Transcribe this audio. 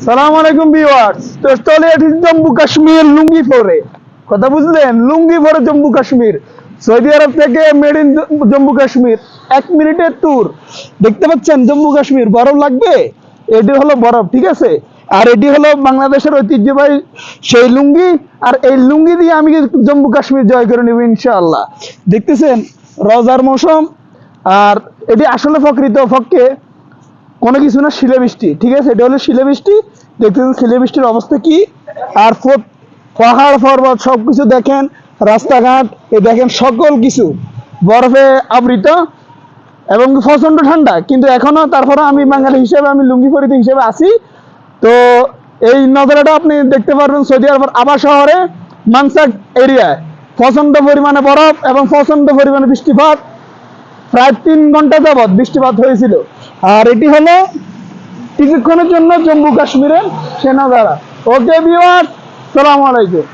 সালাম আলাইকুম ভিউয়ার্স। তো চলে এসেছি জম্মু কাশ্মীর লুঙ্গিপোরে। কথা বুঝলেন? লুঙ্গিপোরে জম্মু কাশ্মীর, সৌদি আরব থেকে মেড ইন জম্মু কাশ্মীর। 1 মিনিটের ট্যুর। দেখতে পাচ্ছেন জম্মু কাশ্মীর, বরফ লাগবে? এটি হলো বরফ, ঠিক আছে। আর এটি হলো বাংলাদেশের ঐতিহ্যবাহী সেই লুঙ্গি। আর এই লুঙ্গি দিয়ে আমি জম্মু কাশ্মীর জয় করে নেব ইনশাআল্লাহ। দেখতেছেন রোজার মৌসুম। আর এটি আসলে প্রকৃত পক্ষে কোনো কিছু না, শিলা বৃষ্টি, ঠিক আছে। এটা হলো শিলা বৃষ্টি। দেখতেছেন শিলা বৃষ্টির অবস্থা কি। আর পাহাড় পর্বত সবকিছু দেখেন, রাস্তাঘাট এই দেখেন, সকল কিছু বরফে আবৃত এবং প্রচন্ড ঠান্ডা। কিন্তু এখনো তারপরে আমি বাঙালি হিসেবে, আমি লুঙ্গি পরিত হিসেবে আছি। তো এই নজারাটা আপনি দেখতে পারবেন সৌদি আরবের আবা শহরে মানসাক এরিয়ায়। প্রচন্ড পরিমাণে বরফ এবং প্রচন্ড পরিমাণে বৃষ্টিপাত। প্রায় 3 ঘন্টা যাবৎ বৃষ্টিপাত হয়েছিল। আর এটি হলো কিছুক্ষণের জন্য জম্মু কাশ্মীরের সেনাদারা। ওকে ভিউয়ার্স, সালাম আলাইকুম।